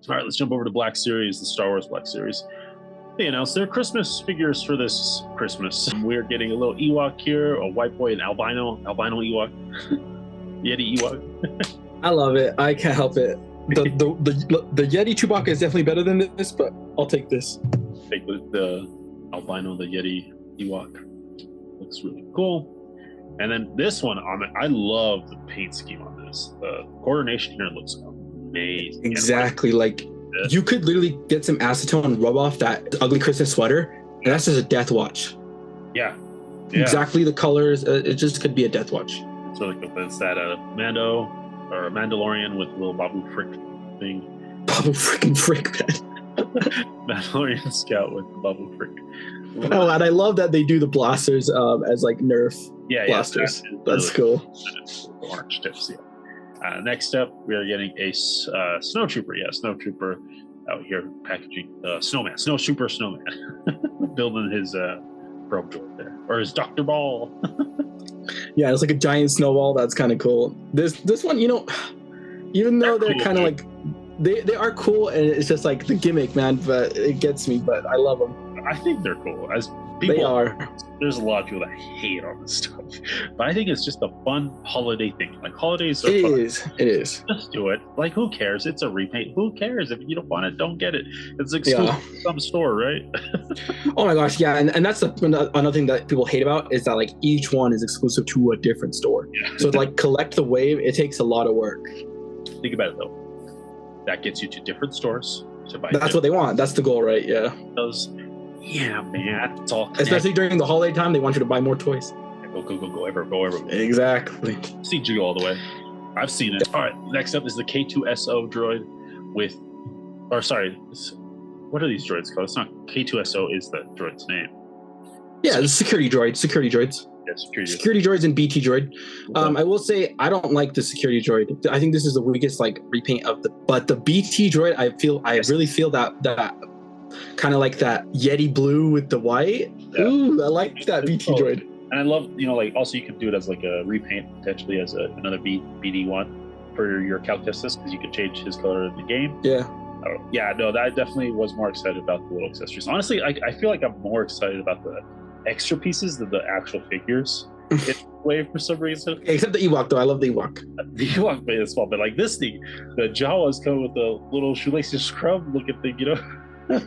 All right, let's jump over to Black Series, the Star Wars Black Series. They announced their Christmas figures for this Christmas. We're getting a little Ewok here, a white boy, an albino Ewok, Yeti Ewok. I love it. I can't help it. The Yeti Chewbacca is definitely better than this, but I'll take this. Take the albino, the Yeti Ewok. Looks really cool. And then this one, I love the paint scheme on this. The coordination here looks amazing. Exactly. Like you could literally get some acetone and rub off that ugly Christmas sweater, and that's just a death watch. Yeah. Exactly the colors. It just could be a death watch. It's really cool. It's that Mando or Mandalorian with a little Babu Frick thing. Babu freaking Frick, man. Mandalorian Scout with Babu Frick. Oh, and I love that they do the blasters as like Nerf blasters. That's really cool. Orange tips, yeah. Next up, we are getting a snowtrooper. Yeah, snowtrooper out here packaging snowtrooper snowman. Building his probe droid there. Or his Dr. Ball. Yeah, it's like a giant snowball. That's kind of cool. This one, even though they're kind of like they are cool, and it's just like the gimmick, man. But it gets me. But I love them. I think they're cool. As people, they are. There's a lot of people that hate on this stuff, but I think it's just a fun holiday thing. Like holidays are fun. It is. Just do it. Like who cares? It's a repaint. Who cares if you don't want it? Don't get it. It's exclusive to some store, right? Oh my gosh, yeah, and that's another thing that people hate about is that like each one is exclusive to a different store. Yeah. So to like collect the wave, it takes a lot of work. Think about it though. That gets you to different stores to buy. That's what they want. That's the goal, right? Yeah. Yeah, man. It's all connected. Especially during the holiday time, they want you to buy more toys. Go everywhere. Exactly. CG all the way. I've seen it. All right. Next up is the K2SO droid with, what are these droids called? It's not K2SO is the droid's name. Yeah, the security droids. Yeah, security droids and BT droid. I will say I don't like the security droid. I think this is the weakest like repaint of but the BT droid, I really feel that kind of like that Yeti blue with the white. Yeah. Ooh, I like that BT droid. And I love, also you could do it as like a repaint potentially as another BD one for your Calcustus because you could change his color in the game. Yeah. I definitely was more excited about the little accessories. Honestly, I feel like I'm more excited about the extra pieces than the actual figures. It's way for some reason. Okay, except the Ewok though. I love the Ewok. The Ewok made it small, but like this thing, the Jawas come with the little shoelaces scrub looking thing,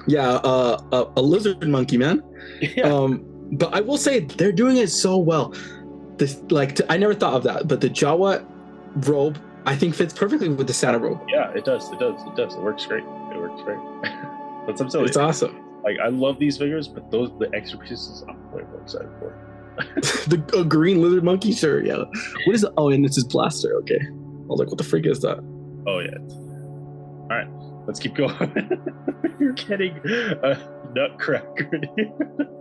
Yeah, a lizard monkey, man. Yeah. But I will say they're doing it so well. I never thought of that, but the Jawa robe I think fits perfectly with the Santa robe. Yeah, it does. It works great. That's I'm telling you. It's awesome. Like I love these figures, but the extra pieces I'm way more excited for. The green lizard monkey, sure, yeah. What is it? Oh, and it's his blaster. Okay, I was like, what the freak is that? Oh yeah. All right, let's keep going. You're getting a Nutcracker.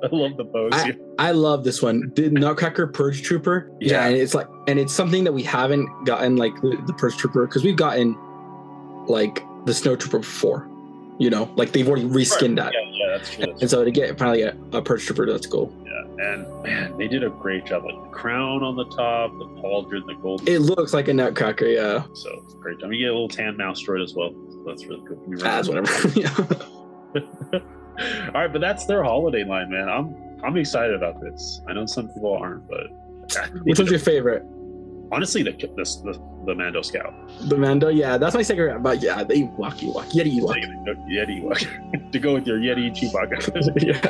I love the pose. I love this one. The Nutcracker Purge Trooper. Yeah, and it's something that we haven't gotten like the Purge Trooper because we've gotten like the Snow Trooper before. Like they've already reskinned that. Yeah, that's true. And so to finally get a Purge Trooper, that's cool. Yeah, and man, they did a great job. Like the crown on the top, the pauldron, the gold. It looks like a Nutcracker, yeah. So it's a great job. You get a little tan mouse droid as well. So that's really cool. That's whatever. Yeah. All right, but that's their holiday line, man. I'm excited about this. I know some people aren't, but which one's your favorite? Honestly, the Mando Scout. The Mando, yeah, that's my second. But yeah, the Ewok, Yeti Ewok. To go with your Yeti Chewbacca. Yeah.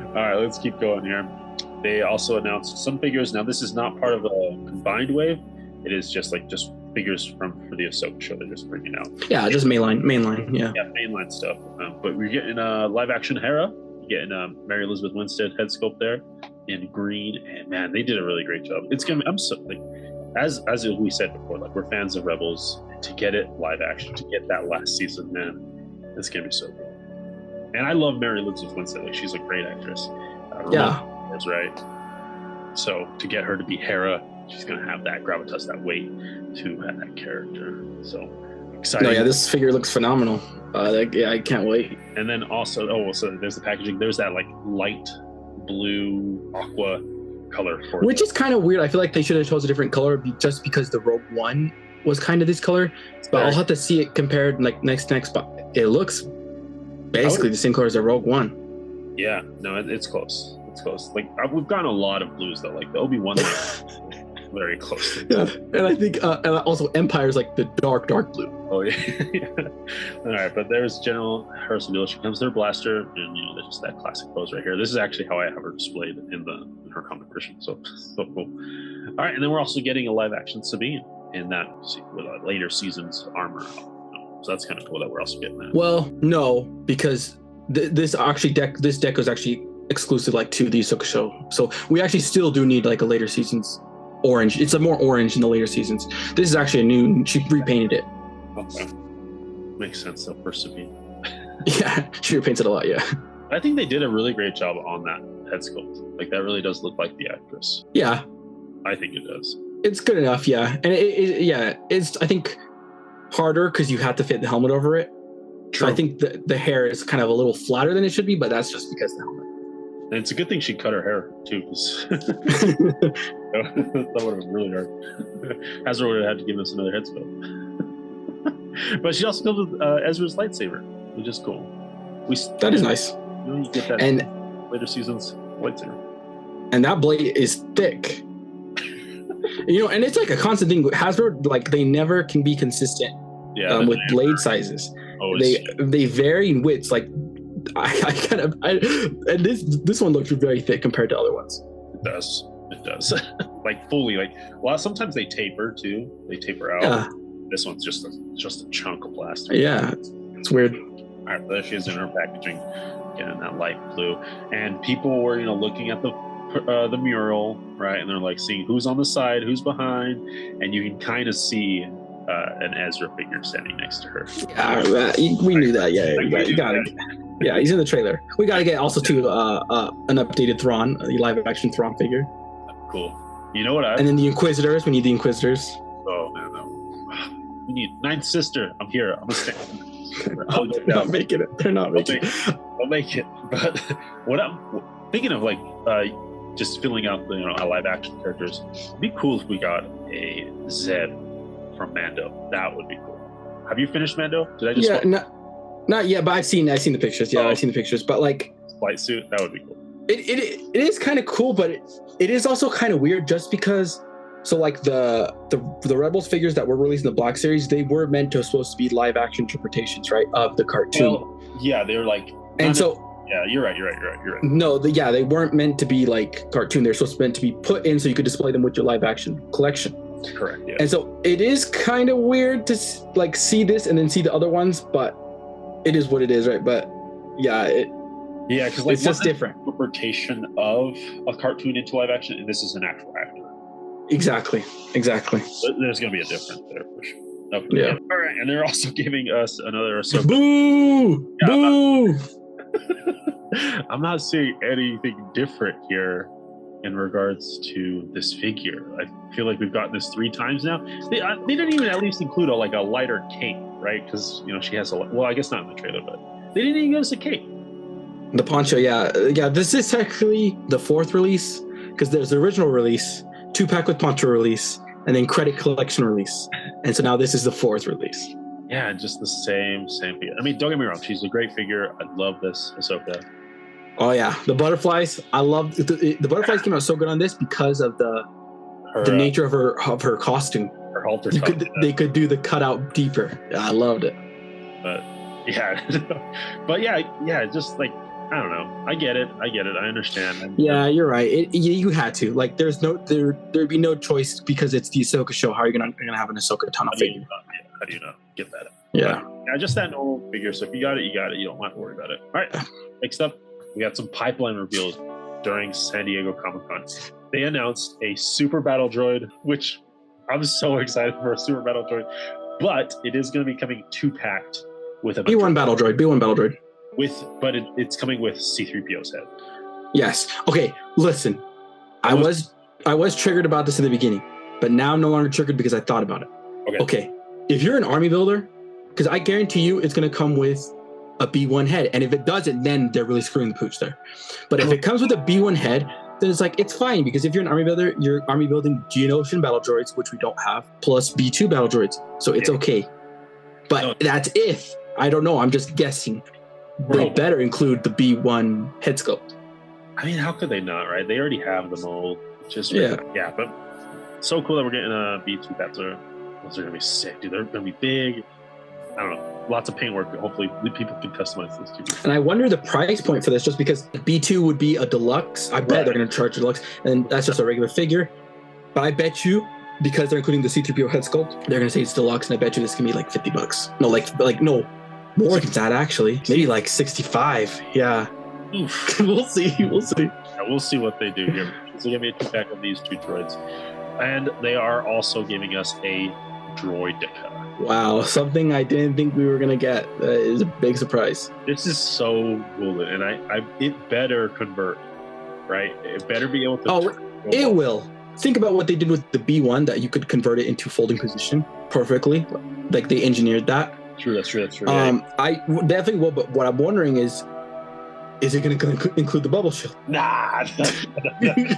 All right, let's keep going here. They also announced some figures. Now, this is not part of a combined wave. It is just figures for the Ahsoka show. They're just bringing out. Yeah, just mainline. Yeah. Yeah, mainline stuff. But we're getting live action Hera. You're getting Mary Elizabeth Winstead head sculpt there in green, and man, they did a really great job. It's gonna. I'm so like, as we said before, like we're fans of Rebels. To get it live action, to get that last season, man, it's gonna be so good. And I love Mary Elizabeth Winstead. Like she's a great actress. Yeah, that's right. So to get her to be Hera, she's gonna have that gravitas, that weight to have that character. So exciting. No, yeah, this figure looks phenomenal. I can't wait. And then also, so there's the packaging. There's that like light blue aqua color for which is kind of weird. I feel like they should have chosen a different color just because the Rogue One was kind of this color, but I'll have to see it compared like next. But it looks basically the same color as the Rogue One. Yeah, no, it's close. It's close. Like we've gotten a lot of blues though. Like the Obi-Wan, very close. Yeah, and I think and also Empire's like the dark blue. Oh yeah. Yeah. All right, but there's General Harrison Miller. She comes to her blaster, and there's just that classic pose right here. This is actually how I have her displayed in her comic version. So cool. All right, and then we're also getting a live action Sabine in that with a later season's armor. So that's kind of cool that we're also getting that. Well, no, because this deck was actually exclusive like to the Ahsoka show. So we actually still do need like a later season's orange. It's a more orange in the later seasons. This is actually a new. She repainted it. Okay. Makes sense though for Sabine. Yeah, she repaints it a lot. Yeah. I think they did a really great job on that head sculpt. Like that really does look like the actress. Yeah. I think it does. It's good enough, yeah. And it's I think harder because you have to fit the helmet over it. True. So I think the hair is kind of a little flatter than it should be, but that's just because of the helmet. And it's a good thing she cut her hair too, because that would have been really hard. Ezra would have had to give us another head sculpt. But she also comes with Ezra's lightsaber, which is cool. That is nice. You get that and later season's lightsaber. And that blade is thick. And it's like a constant thing. Hasbro, like they never can be consistent with blade sizes. They vary in widths. Like and this one looks very thick compared to other ones. It does. Like fully. Like sometimes they taper too. They taper out. Yeah. This one's just a chunk of plastic. Yeah, it's weird. All right, there she is in her packaging, getting that light blue, and people were looking at the mural, right, and they're like seeing who's on the side, who's behind, and you can kind of see an Ezra figure standing next to her. Yeah, we knew that. Yeah, you got it. Yeah, he's in the trailer. We got to get also to an updated Thrawn, the live action Thrawn figure. Cool. You know what? And then the Inquisitors. We need the Inquisitors. Oh man, no. We need Ninth Sister. I'm here. I'm gonna stand. They're not making it. They're not making it. I'll make it. But what I'm thinking of, like, just filling out the live action characters. It'd be cool if we got a Zeb from Mando. That would be cool. Have you finished Mando? Did I just? Yeah, not yet. But I've seen the pictures. Yeah, I've seen the pictures. But like, flight suit. That would be cool. It is kind of cool, but it is also kind of weird just because. So like the Rebels figures that were released in the Black Series, they were supposed to be live action interpretations, right, of the cartoon. Well, yeah, they were like. And so. Yeah, you're right. No, they weren't meant to be like cartoon. They're supposed to be meant to be put in so you could display them with your live action collection. Correct. Yeah. And so it is kind of weird to like see this and then see the other ones, but it is what it is, right? But yeah, because like it's just different interpretation of a cartoon into live action, and this is an actual actor. Exactly. There's going to be a difference there for sure. Okay. Yeah. All right, and they're also giving us another Ahsoka. Boo! Yeah, Boo! I'm not seeing anything different here in regards to this figure. I feel like we've gotten this 3 times now. They didn't even at least include a lighter cape, right? Because she has I guess not in the trailer, but they didn't even give us a cape. The poncho, yeah. This is technically the 4th release because there's the original release, 2-pack with poncho release, and then credit collection release. And so now this is the 4th release. Yeah, just the same figure. I mean, don't get me wrong, she's a great figure. I love this Ahsoka. Oh yeah, the butterflies. I love the butterflies came out so good on this because of the nature of her costume. Her halter. They could do the cutout deeper. Yeah, I loved it. But yeah, just like I don't know. I get it. I understand. Yeah, you're right. You had to. Like, there'd be no choice because it's the Ahsoka show. How are you gonna have an Ahsoka tunnel figure? How do you not get that? Yeah. Just that normal figure. So if you got it, you got it. You don't have to worry about it. All right. Next up, we got some pipeline reveals during San Diego Comic-Con. They announced a super battle droid, which I'm so excited for a super battle droid. But it is going to be coming 2-packed with a B1 battle droid. But it's coming with C-3PO's head. Yes. Okay. Listen, I was triggered about this in the beginning, but now I'm no longer triggered because I thought about it. Okay. If you're an army builder, because I guarantee you it's going to come with a B1 head, and if it doesn't, then they're really screwing the pooch there. But if it comes with a B1 head, then it's like, it's fine, because if you're an army builder, you're army building Geonosian battle droids, which we don't have, plus B2 battle droids. So it's okay. But that's if, I don't know, I'm just guessing. They better include the B1 head sculpt. I mean, how could they not, right? They already have the mold. Just yeah, but so cool that we're getting a B2 those are gonna be sick, dude. They're gonna be big. I don't know, lots of paintwork. Hopefully people can customize this too. And I wonder the price point for this, just because B2 would be a deluxe. I bet they're gonna charge a deluxe, and that's just a regular figure. But I bet you, because they're including the C-3PO head sculpt, they're gonna say it's deluxe, and I bet you this can be like $50. No, like no, more than that actually. Maybe like 65. Yeah. We'll see. Yeah, we'll see what they do here. So give me a 2-pack of these 2 droids, and they are also giving us a droideka. Wow, something I didn't think we were gonna get. That is a big surprise. This is so cool, and it better convert, right? It better be able to. Oh, it will. Think about what they did with the B1, that you could convert it into folding position perfectly. Like they engineered that. True, that's true. I definitely will, but what I'm wondering is it going to include the bubble shield? Nah.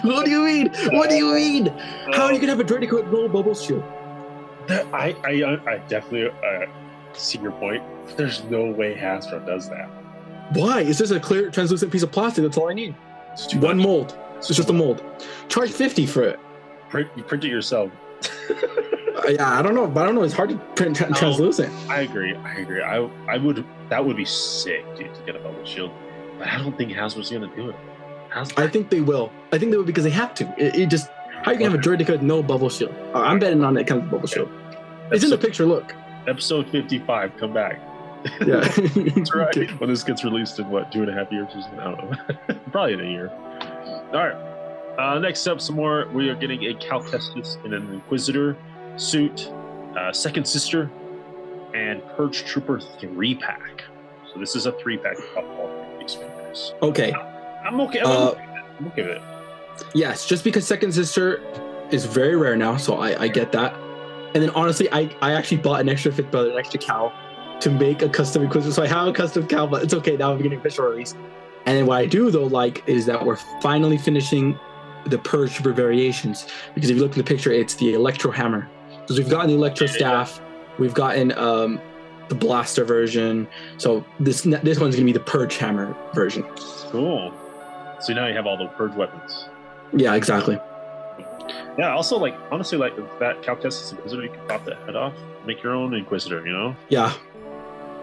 What do you mean? How are you going to have a droideka with no bubble shield? I definitely see your point. There's no way Hasbro does that. Why? It's just a clear, translucent piece of plastic. That's all I need. One mold. It's just a mold. Charge $50 for it. You print it yourself. Yeah, I don't know. It's hard to print translucent. I agree. I would. That would be sick, dude, to get a bubble shield. But I don't think Hasbro's going to do it. I think they will. Because they have to. It just, how are you going to have a droideka with no bubble shield? I'm betting on it comes with bubble shield. It's in the picture, look. Episode 55, come back. Yeah. That's right. Okay. When this gets released in, 2.5 years or something? I don't know. Probably in a year. All right. Next up, some more. We are getting a Cal Kestis in an Inquisitor suit, Second Sister, and Purge Trooper 3-pack. So this is a 3-pack of all these figures. Okay. I'm okay. I'm okay with it. Yes, just because Second Sister is very rare now, so I get that. And then honestly, I actually bought an extra 5th brother, an extra Cal, to make a custom Inquisitor. So I have a custom Cal, but it's okay. Now we're getting official release. And then what I do though like is that we're finally finishing the Purge Trooper variations, because if you look in the picture, it's the Electro Hammer. Because we've gotten the Electro Staff, we've gotten the Blaster version. So this one's gonna be the Purge Hammer version. Cool. So now you have all the Purge weapons. Yeah, exactly. Yeah. Also, honestly, that Cal Kestis Inquisitor, you can pop that head off, make your own Inquisitor. You know. Yeah.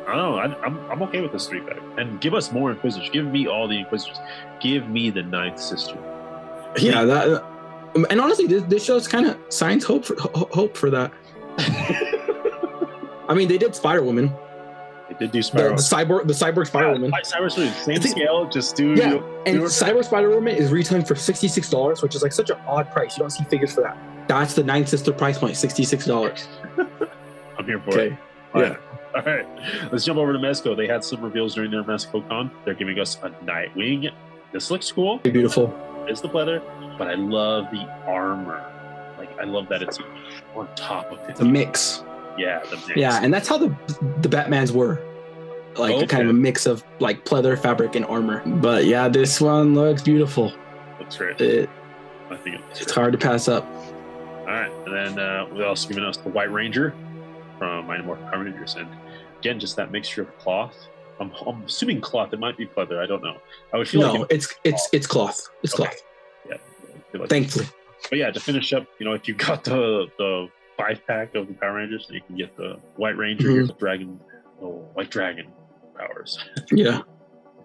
I don't know. I'm okay with this 3-pack, and give us more Inquisitors. Give me all the Inquisitors. Give me the 9th Sister. Yeah, that. And honestly, this shows kind of science hope for that. I mean, they did Spider Woman. They did do Spider. The cyborg Spider Woman. Cyborg Spider, same scale. Just do. Yeah, and Cyborg Spider Woman is retailing for $66, which is like such an odd price. You don't see figures for that. That's the 9th Sister price point, $66. I'm here for it. All right. Let's jump over to Mezco. They had some reveals during their Mezco Con. They're giving us a Nightwing. This looks cool. Beautiful. It's the pleather, but I love the armor. I love that it's on top of it. It's a mix. Yeah, the mix. Yeah, and that's how the Batmans were. Kind of a mix of pleather, fabric, and armor. But yeah, this one looks beautiful. Looks great. I think it's hard to pass up. All right, and then we also given us the White Ranger from Mighty Morphin Power Rangers, and again, just that mixture of cloth. I'm assuming cloth. It might be pleather. I don't know. I would feel it's cloth. It's cloth. Yeah. Thankfully. But yeah, to finish up, if you got the 5-pack of the Power Rangers, then you can get the White Ranger, your White Dragon powers. Yeah.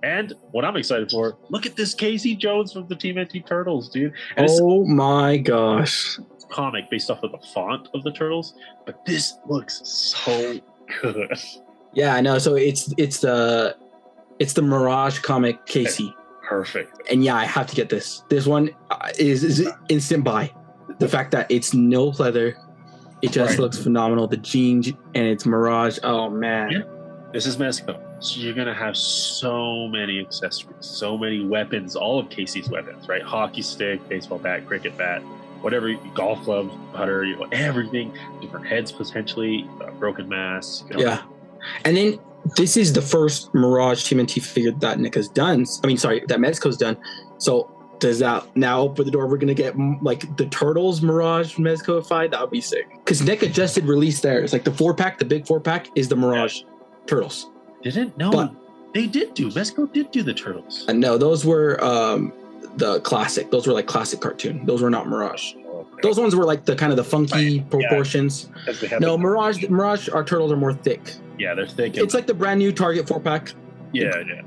And what I'm excited for, look at this Casey Jones from the Team NT Turtles, dude. And oh my gosh. It's a comic based off of the font of the Turtles, but this looks so good. Yeah, I know. So it's the Mirage comic Casey. Perfect. And yeah, I have to get this. This one is instant buy. The fact that it's no pleather, it just looks phenomenal. The jeans and it's Mirage. Oh man. Yeah. This is Mezco. So you're gonna have so many accessories, so many weapons, all of Casey's weapons, right? Hockey stick, baseball bat, cricket bat, whatever, golf club, putter, everything, different heads potentially, broken mask. Yeah. And then this is the first Mirage TMNT figure that Nick has done. That Mezco's done. So does that now open the door? We're gonna get like the Turtles Mirage Mezco-ified. That would be sick. Because Nick Adjusted released theirs. Like the 4-pack, the big 4-pack is the Mirage Turtles. Didn't know. But they did do. Mezco did do the Turtles. No, those were the classic. Those were like classic cartoon. Those were not Mirage. Those ones were like the kind of the funky proportions. No, Mirage, our turtles are more thick. Yeah, they're thick. It's like the brand new Target 4-pack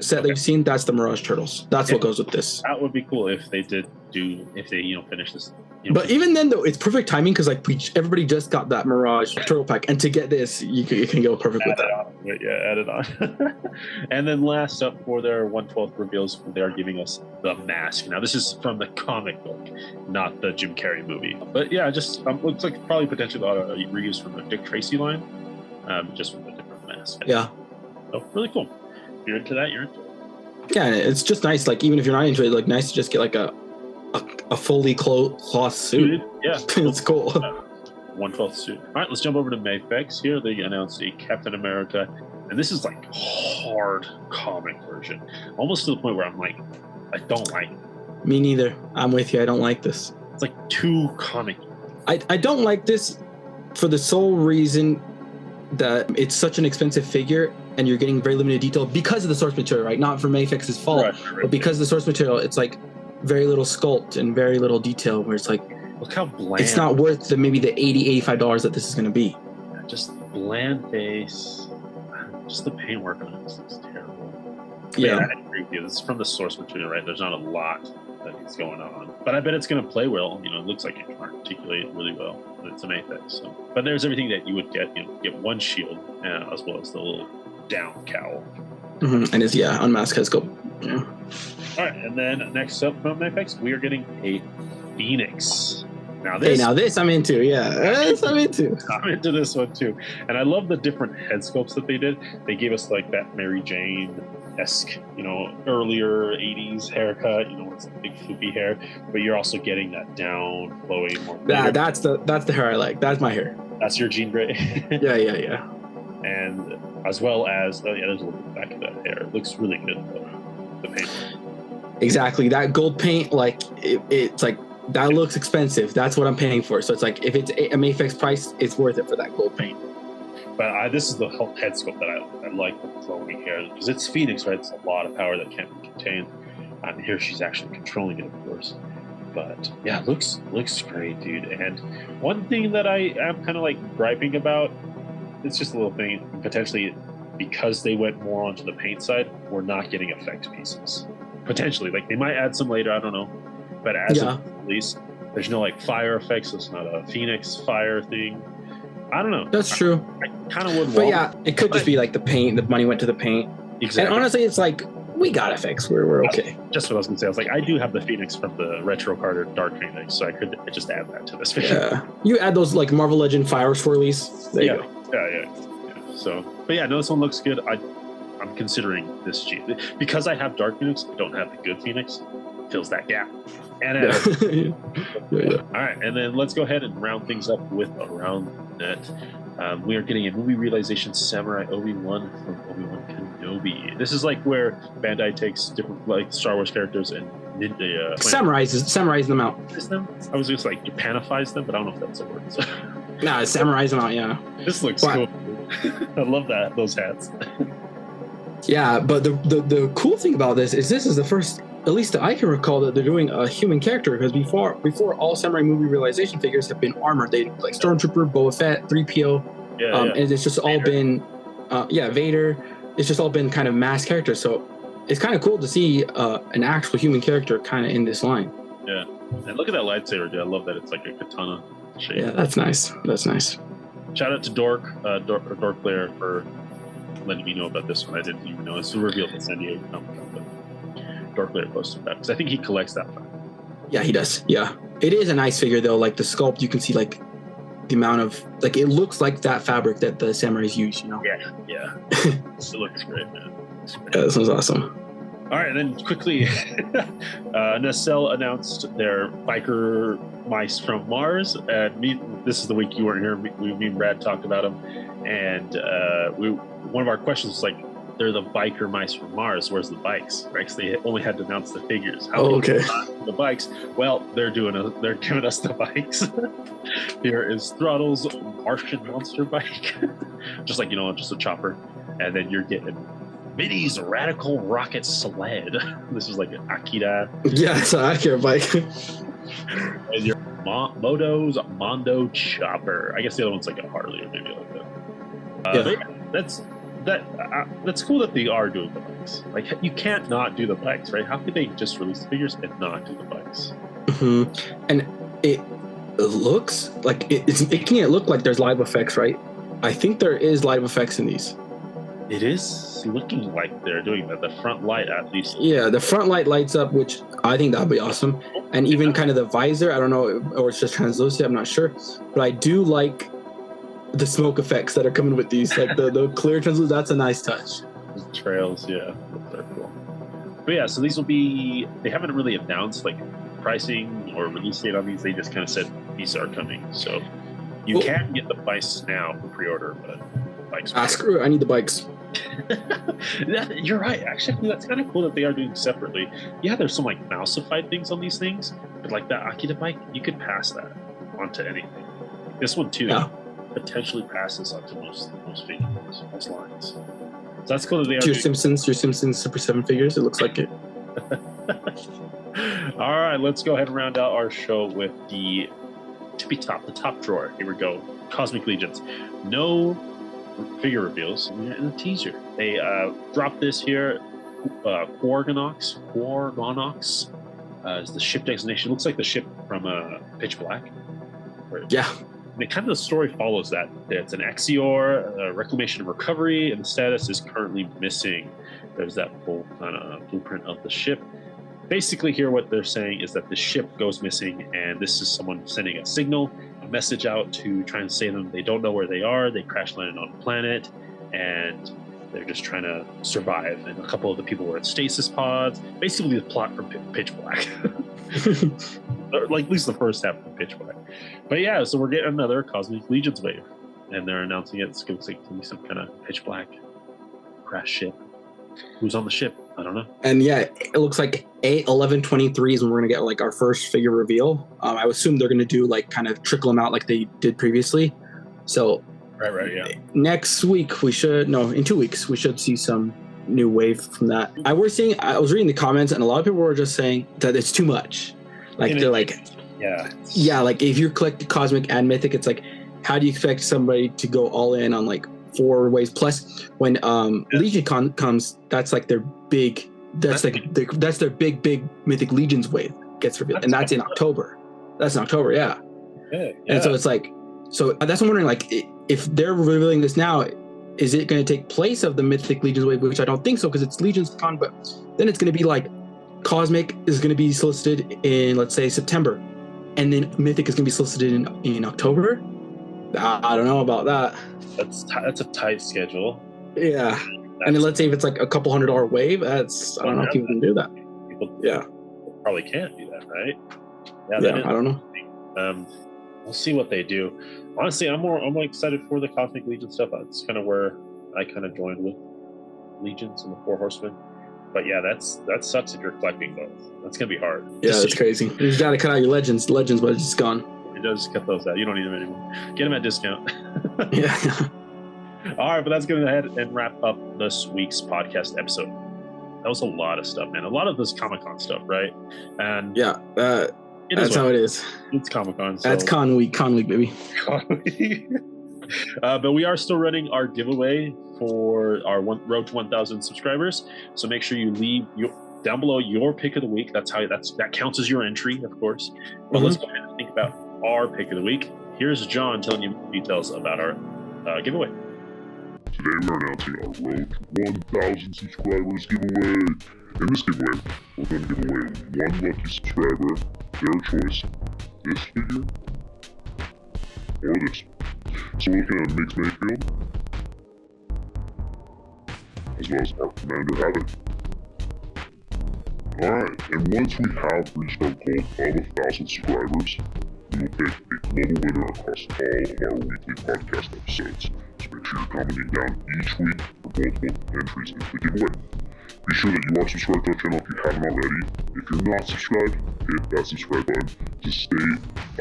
set that you've seen. That's the Mirage turtles. That's what goes with this. That would be cool if they finish this. But even then, though, it's perfect timing because like everybody just got that Mirage turtle pack, and to get this, you can go perfect with that. Add it on. And then last up for their 1/12 reveals, they are giving us the mask. Now this is from the comic book, not the Jim Carrey movie. But yeah, just looks like probably potentially a lot of reuse from the Dick Tracy line, just with a different mask. Yeah. So really cool. If you're into that, you're into it. Yeah, it's just nice. Like even if you're not into it, like nice to just get like a fully cloth suit. Yeah, it's cool. 1/12 suit. All right, let's jump over to Mayfex. Here they announced a Captain America, and this is like hard comic version, almost to the point where I'm like, I don't like it. Me neither. I'm with you. I don't like this. It's like too comic. I don't like this for the sole reason that it's such an expensive figure and you're getting very limited detail because of the source material, right? Not for Mayfex's fault, but because of the source material, it's like very little sculpt and very little detail where it's like, look how bland. It's not worth maybe the $80, $85 that this is going to be. Just bland face. Just the paintwork on it is terrible. Yeah. I agree with you. This is from the source material, right? There's not a lot that is going on. But I bet it's going to play well. It looks like it can articulate really well. It's an Mayfex. So. But there's everything that you would get. Get one shield as well as the little down cowl. Mm-hmm. And it's, unmasked head sculpt. Yeah. All right. And then next up from Mayfex, we are getting a Phoenix. Now this I'm into. Yeah, I'm into. I'm into this one too, and I love the different head sculpts that they did. They gave us like that Mary Jane-esque, earlier '80s haircut. It's like big floopy hair, but you're also getting that down, flowing. That's the hair I like. That's my hair. That's your Jean Grey. Yeah. And as well as there's a little bit back of that hair. It looks really good though. The paint. Exactly, that gold paint, like it's like. That looks expensive. That's what I'm paying for. So it's like if it's a Mayfex price, it's worth it for that gold paint. But this is the head sculpt that I like, the flowing hair, because it's Phoenix, right? It's a lot of power that can't be contained. Here she's actually controlling it, of course. But yeah, looks great, dude. And one thing that I am kind of like griping about, it's just a little thing, potentially because they went more onto the paint side, we're not getting effect pieces. Potentially, like they might add some later, I don't know. But as of release, there's no like fire effects. It's not a Phoenix fire thing. I don't know. That's true. I kind of would. But yeah, it could just be like the paint. The money went to the paint. Exactly. And honestly, it's like we got effects. We're okay. Just what I was gonna say. I was like, I do have the Phoenix from the Retro Carter Dark Phoenix, so I could just add that to this figure. Yeah. You add those like Marvel Legend fire swirlies. There you go. Yeah. So, but yeah, no, this one looks good. I'm considering this cheap because I have Dark Phoenix. I don't have the good Phoenix. Fills that gap. And yeah. All right, and then let's go ahead and round things up with Around Net. We are getting a movie realization Samurai Obi-Wan from Obi-Wan Kenobi. This is like where Bandai takes different like Star Wars characters and summarizes them out. I was just like Japanifies them, but I don't know if that's a word. So. Nah, it summarizes them out. Yeah. This looks cool. I love those hats. Yeah, but the cool thing about this is the first, at least that I can recall, that they're doing a human character, because before all samurai movie realization figures have been armored. They like Stormtrooper, Boba Fett, 3PO, and it's just all been Vader. It's just all been kind of mass characters. So it's kind of cool to see an actual human character kind of in this line. Yeah, and look at that lightsaber, dude. I love that it's like a katana shape. Yeah, that's nice. Shout out to Dork Player for letting me know about this one. I didn't even know. It's revealed in San Diego Comic Con, but Dark Layer posted that because I think he collects that one. Yeah, he does. Yeah, it is a nice figure though. Like the sculpt, you can see like the amount of like it looks like that fabric that the samurais use. Yeah. It looks great, man. Yeah, this one's awesme. All right, and then quickly, Nacelle announced their biker mice from Mars. This is the week you weren't here. Me and Brad talked about them, and one of our questions was like, they're the biker mice from Mars. Where's the bikes? Right? 'Cause they only had to announce the figures. How okay. the bikes? Well, they're giving us the bikes. Here is Throttle's Martian monster bike, just like just a chopper, and then you're getting Minnie's radical rocket sled. This is like an Akira. Yeah, it's an Akira bike. And your Moto's Mondo chopper. I guess the other one's like a Harley or maybe like that. Yeah, that's cool that they are doing the bikes. Like, you can't not do the bikes, right? How could they just release the figures and not do the bikes? Mm-hmm. And it looks like it's making it look like there's live effects, right? I think there is live effects in these. It is looking like they're doing that. The front light, at least. Yeah, the front light lights up, which I think that'd be awesome. And even kind of the visor, I don't know, or it's just translucent, I'm not sure. But I do like the smoke effects that are coming with these, like the clear translucent. That's a nice touch. The trails, yeah, they're cool. But yeah, so these will be. They haven't really announced like pricing or release date on these. They just kind of said these are coming. So you can get the bikes now for pre-order, but bikes. Screw it, I need the bikes. You're right. Actually, that's kind of cool that they are doing separately. Yeah, there's some like mouseified things on these things, but like that Akira bike, you could pass that onto anything. This one too. Yeah. Potentially passes onto most figures, most lines. So that's cool that they are. Your Simpsons Super 7 figures. It looks like it. All right, let's go ahead and round out our show with the top drawer. Here we go. Cosmic Legions. No figure reveals in the teaser. They dropped this here. Gorgonox is the ship designation. It looks like the ship from Pitch Black. Yeah. And kind of the story follows that. It's an Exior, reclamation and recovery, and the status is currently missing. There's that full kind of blueprint of the ship. Basically, here what they're saying is that the ship goes missing, and this is someone sending a signal, a message out to try and save them. They don't know where they are. They crash landed on a planet, and they're just trying to survive. And a couple of the people were in stasis pods. Basically, the plot from Pitch Black. Or like at least the first half of Pitch Black. But yeah, so we're getting another Cosmic Legions wave, and they're announcing it. It's going to be some kind of Pitch Black crash ship. Who's on the ship? I don't know. And yeah, it looks like 8/11/23 is when we're gonna get like our first figure reveal. I would assume they're gonna do like kind of trickle them out like they did previously. So right, yeah. Next week in 2 weeks we should see some new wave from that. I was reading the comments, and a lot of people were just saying that it's too much. Like they're like, yeah, like if you're collecting Cosmic and Mythic, it's like, how do you expect somebody to go all in on like 4 waves? Plus, when Legion comes, that's like their big. That's their big Mythic Legions wave gets revealed, and that's in October. That's in October, yeah. And so it's like, so that's what I'm wondering. Like, if they're revealing this now, is it going to take place of the Mythic Legions wave? Which I don't think so, because it's Legions Con. But then it's going to be like, Cosmic is going to be solicited in, let's say, September, and then Mythic is going to be solicited in October. I don't know about that. That's a tight schedule. Yeah. And then let's say if it's like a couple $100 wave, I don't know if people can do that. People probably can't do that, right? Yeah, I don't know. We'll see what they do. Honestly, I'm more excited for the Cosmic Legion stuff. That's kind of where I kind of joined with Legions and the 4 Horsemen. But yeah, that sucks if you're collecting both. That's gonna be hard. Yeah, that's crazy. You just gotta cut out your legends, but it's just gone. It does cut those out. You don't need them anymore. Get them at discount. Yeah. All right, but that's going to head and wrap up this week's podcast episode. That was a lot of stuff, man. A lot of this Comic-Con stuff, right? And yeah, that's how it is. It's Comic-Con. So. That's Con week, baby. Con week. But we are still running our giveaway for our road to 1,000 subscribers. So make sure you leave down below your pick of the week. That counts as your entry, of course. But let's go ahead and think about our pick of the week. Here's John telling you details about our giveaway. Today we're announcing our Road to 1,000 subscribers giveaway. In this giveaway, we're going to give away one lucky subscriber, their choice, this figure, or this. So we're looking at Mix Mayfield, as well as our Commander Havoc. Alright, and once we have reached our goal of 1,000 subscribers, we will pick a global winner across all of our weekly podcast episodes. So make sure you're commenting down each week for multiple entries into the giveaway. Be sure that you are subscribed to our channel if you haven't already. If you're not subscribed, hit that subscribe button to stay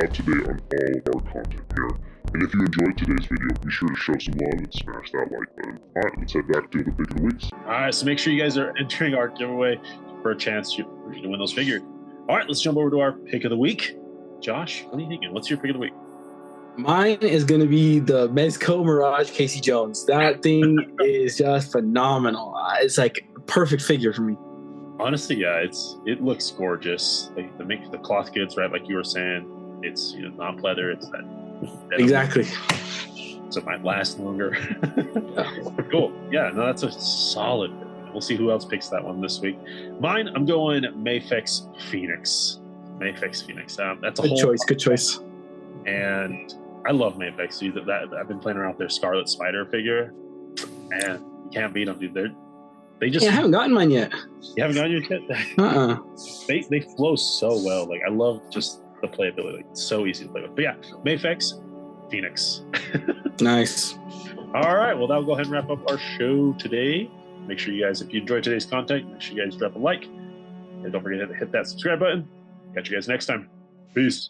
up to date on all of our content here. And if you enjoyed today's video, be sure to show some love and smash that like button. Alright, let's head back to the pick of the weeks. Alright, so make sure you guys are entering our giveaway for a chance to win those figures. Alright, let's jump over to our pick of the week. Josh, what are you thinking? What's your pick of the week? Mine is going to be the Mezco Mirage Casey Jones. That thing is just phenomenal. It's like a perfect figure for me. Honestly, yeah, it looks gorgeous. Like the cloth goods, right? Like you were saying, it's not leather. It's that Exactly. So it might last longer. But cool. Yeah, no, that's a solid pick. We'll see who else picks that one this week. Mine, I'm going Mayfix Phoenix. Mayfix Phoenix. That's a Good whole choice. Good choice. And I love Mayfix. I've been playing around with their Scarlet Spider figure, and you can't beat them, dude. They just I haven't gotten mine yet. You haven't gotten yours yet? They flow so well. Like I love just the playability. Like, it's so easy to play with. But yeah, Mayfix Phoenix. Nice. All right. Well, that'll go ahead and wrap up our show today. Make sure you guys, if you enjoyed today's content, make sure you guys drop a like. And don't forget to hit that subscribe button. Catch you guys next time. Peace.